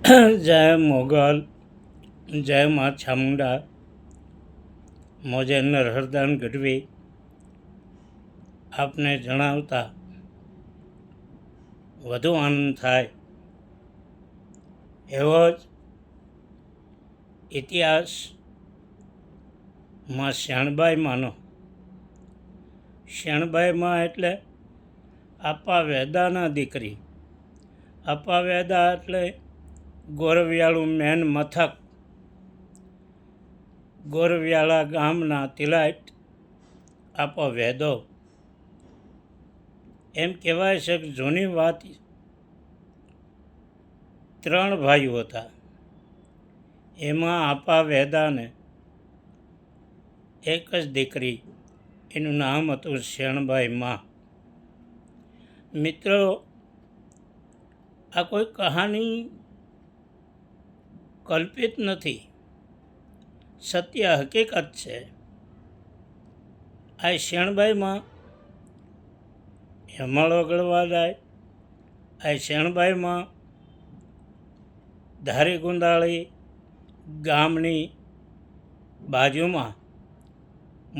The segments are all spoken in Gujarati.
જય મોગલ, જય મા ચામુંડા, મોજે નરહરદાન ગઢવી આપને જણાવતા વધુ આનંદ થાય એવો જ ઇતિહાસમાં શેણબાઈ માનો. શેણબાઈ માં એટલે આપા વેદાના દીકરી. આપા વેદા એટલે ગોરવિયાળું મેન મથક. ગોરવિયાળા ગામના તિલાટ આપો વેદો. એમ કહેવાય છે કે જૂની વાત 3 ભાઈઓ હતા. એમાં આપા વેદાને એક જ દીકરી, એનું નામ હતું શેણબાઈ માં. મિત્રો, આ કોઈ કહાની કલ્પિત નથી, સત્ય હકીકત છે. આ શેણબાઈમાં હેમાળો ગળવા જાય. આ શેણબાઈમાં ધારી ગુંદાળી ગામની બાજુમાં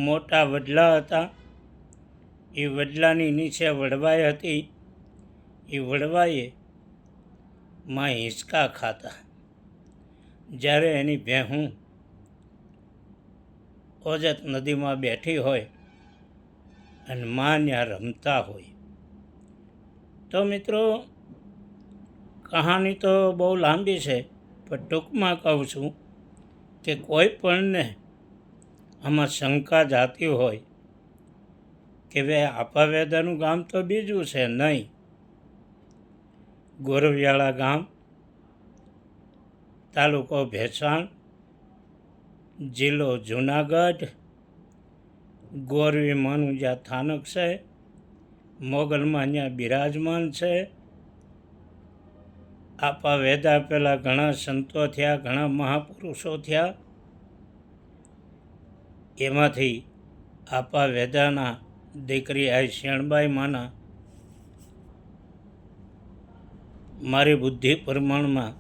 મોટા વડલા હતા. એ વડલાની નીચે વડવાઈ હતી. એ વડવાઈએ માં હિંચકા ખાતા. જ્યારે એની ભેહું ઓજત નદીમાં બેઠી હોય અને માં ત્યાં રમતા હોય. તો મિત્રો, કહાની તો બહુ લાંબી છે, પણ ટૂંકમાં કહું છું કે કોઈ પણને આમાં શંકા જાતી હોય કે ભાઈ આપા વેદાનું ગામ તો બીજું છે, નહીં. ગોરવિયાળા ગામ, તાલુકો ભેસાણ, જિલ્લો જુનાગઢ. ગોરવી માનું જ્યાં સ્થાનક છે, મોગલમાં ત્યાં બિરાજમાન છે. આપા વેદા પહેલાં ઘણા સંતો થયા, ઘણા મહાપુરુષો થયા. એમાંથી આપા વેદાના દીકરી આ શેણબાઈ માના મારી બુદ્ધિ પ્રમાણમાં,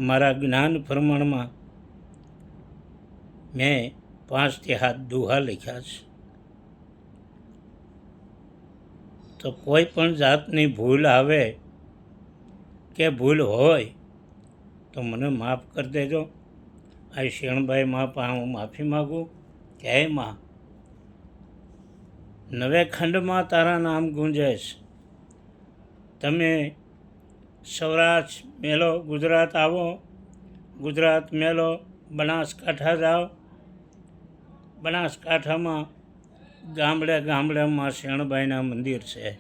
મારા જ્ઞાન પ્રમાણમાં મેં 5 થી 7 દુહા લખ્યા છે. તો કોઈ પણ જાતની ભૂલ આવે કે ભૂલ હોય તો મને માફ કરી દેજો. આ શેણબાઈ માં પણ હું માફી માગું કે હે માં, નવે ખંડમાં તારા નામ ગુંજેશ. તમે સૌરાષ્ટ્ર મેલો, ગુજરાત આવો, ગુજરાત મેલો, બનાસકાંઠા જાઓ. બનાસકાંઠામાં ગામડે ગામડેમાં શેણબાઈના મંદિર છે.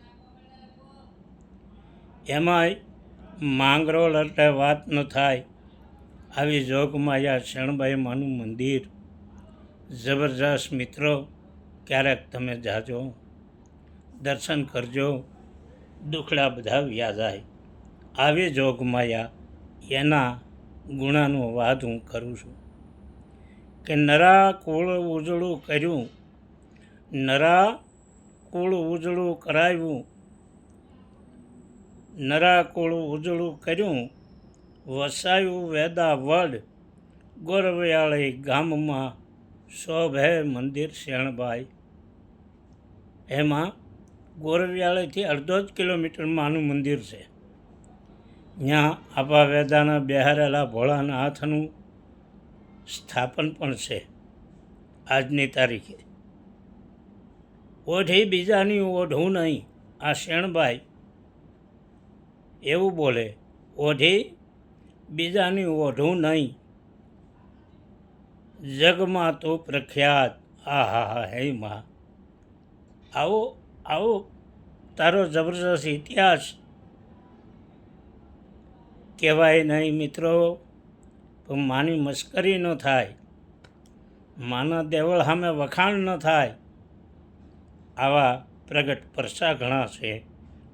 એમાંય માંગરોળ એટલે વાત ન થાય. આવી જોગમાયા શેણબાઈ માનું મંદિર જબરજસ્ત. મિત્રો, ક્યારેક તમે જાજો, દર્શન કરજો, દુખડા બધા વ્યા જાય. આવી જોગમાયા એના ગુણાનું વાત હું કરું છું કે નરા કુળ ઉજળું કર્યું, નરા કુળ ઉજળું કરાવ્યું, નરા કુળ ઉજળું કર્યું, વસાયું વેદા વડ, ગોરવિયાળી ગામમાં શોભે મંદિર શેણબાઈ. એમાં ગોરવિયાળીથી 1.5 કિલોમીટરમાં આનું મંદિર છે. ત્યાં આપા વેદાના બેહારેલા ભોળાનાથનું સ્થાપન પણ છે આજની તારીખે. ઓઢી બીજાની ઓઢું નહીં. આ શેણબાઈ એવું બોલે, ઓઢી બીજાની ઓઢું નહીં, જગમાં તો પ્રખ્યાત. આ હા હા હે માં, આવો આવો તારો જબરજસ્ત ઇતિહાસ કહેવાય નહીં મિત્રો. પણ માની મશ્કરી ન થાય, માના દેવળ સામે વખાણ ન થાય. આવા પ્રગટ પરસા ઘણા છે,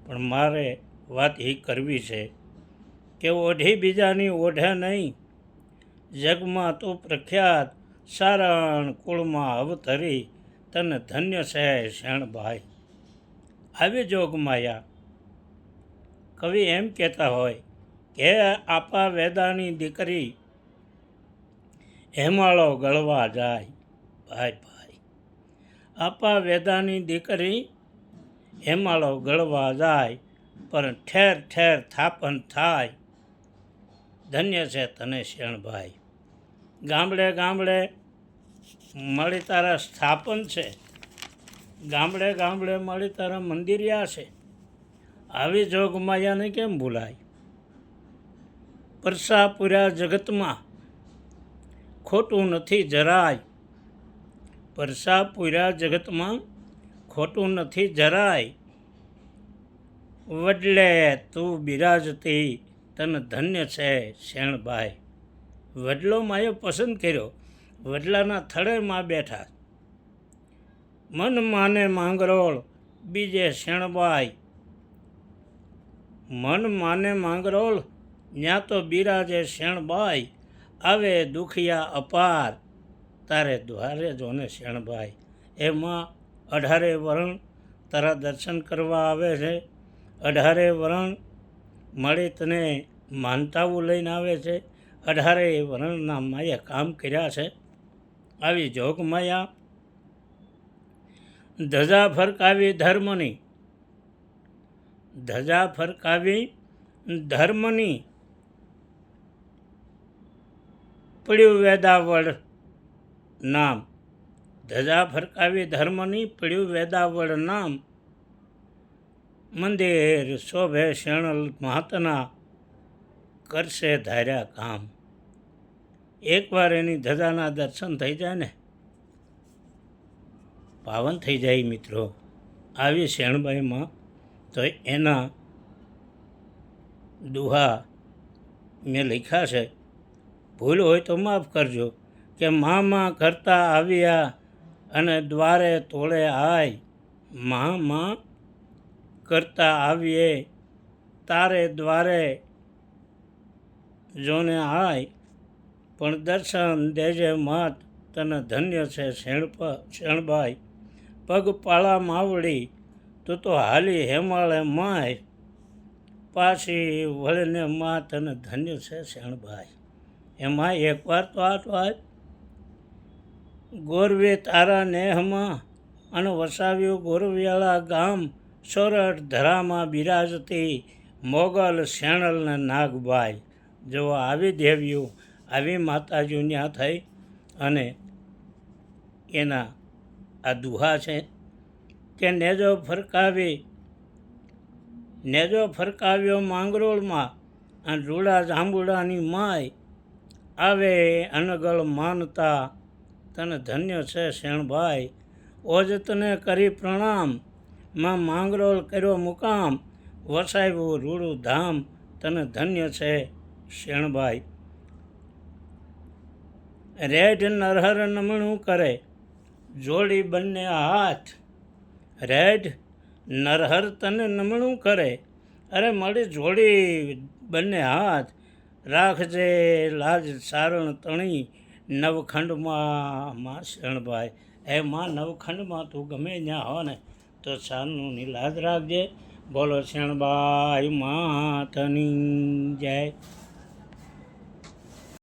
પણ મારે વાત એ કરવી છે કે ઓઢી બીજાની ઓઢે નહીં, જગમાં તો પ્રખ્યાત, સારણ કુળમાં અવતરી, તને ધન્ય છે શેણબાઈ. આવી જોગમાયા કવિ એમ કહેતા હોય કે આપા વેદાની દીકરી હેમાળો ગળવા જાય. ભાઈ ભાઈ, આપા વેદાની દીકરી હેમાળો ગળવા જાય, પણ ઠેર ઠેર થાપન થાય. ધન્ય છે તને શેણભાઈ. ગામડે ગામડે મળી તારા સ્થાપન છે, ગામડે ગામડે મળી તારા મંદિરિયા છે. આવી જોગમાયાને કેમ ભૂલાય? પરસા પૂર્યા જગતમાં ખોટું નથી જરાય. પરસા પૂર્યા જગતમાં ખોટું નથી જરાય. વડલે તું બિરાજતી તને ધન્ય છે શેણભાઈ. વડલો માએ પસંદ કર્યો, વડલાના થડેમાં બેઠા. મન માને માંગરોળ બીજે શેણભાઈ. મન માને માંગરોળ ન્યા તો બિરાજે શેણભાઈ. આવે દુખિયા અપાર તારે દ્વારે જોને શેણભાઈ. એમાં 18 વરણ તારા દર્શન કરવા આવે છે. 18 વરણ મળી તને માનતાઓ લઈને આવે છે. 18 વરણના માએ કામ કર્યા છે. આવી જોગમાયા ધજા ફરકાવી ધર્મની, ધજા ફરકાવી ધર્મની. પડ્યું વેદાવળ નામ. ધજા ફરકાવી ધર્મની, પડ્યું વેદાવળ નામ. મંદિર શોભે શેણલ મહાતના, કરશે ધાર્યા કામ. એકવાર એની ધજાના દર્શન થઈ જાય ને, પાવન થઈ જાય મિત્રો. આવી શેણબાઈમાં તો એના દુહા મેં લખ્યા છે. ભૂલ હોય તો માફ કરજો. કે મા કરતા આવ્યા અને દ્વારે તોળે આય. મા કરતા આવીએ તારે દ્વારે જોને આય. પણ દર્શન દેજે માત તને ધન્ય છે શેણભાઈ. પગપાળા માવડી તું તો હાલી હેમાળે માય. પાછી વળીને મા તને ધન્ય છે શેણભાઈ. એમાં એકવાર તો આજ ગોરવે તારા નેહમાં અને વસાવ્યું ગોરવિયાળા ગામ. સોરઠ ધરામાં બિરાજતી મોગલ શેણલ ને નાગબાઈ. જો આવી દેવીઓ આવી માતાજીઓ ત્યાં થઈ અને એના આ દુહા છે કે નેજો ફરકાવ્યો માંગરોળમાં અને રૂડા જાંબુડાની માય. આવે અનગળ માનતા તને ધન્ય છે શેણભાઈ. ઓજ તને કરી પ્રણામ માં માંગરોળ કર્યો મુકામ. વસાવ્યું રૂડું ધામ તને ધન્ય છે શેણભાઈ. રેઢ નરહર નમણું કરે જોડી બંને હાથ. રેઢ નરહર તને નમણું કરે, અરે મળી જોડી બંને હાથ. રાખજે લાજ સારણ તણી નવખંડમાં શેણભાઈ. એ માં નવખંડમાં તું ગમે ત્યાં હો ને તો સારણની લાજ રાખજે. બોલો શેણબાઈ માતની જય.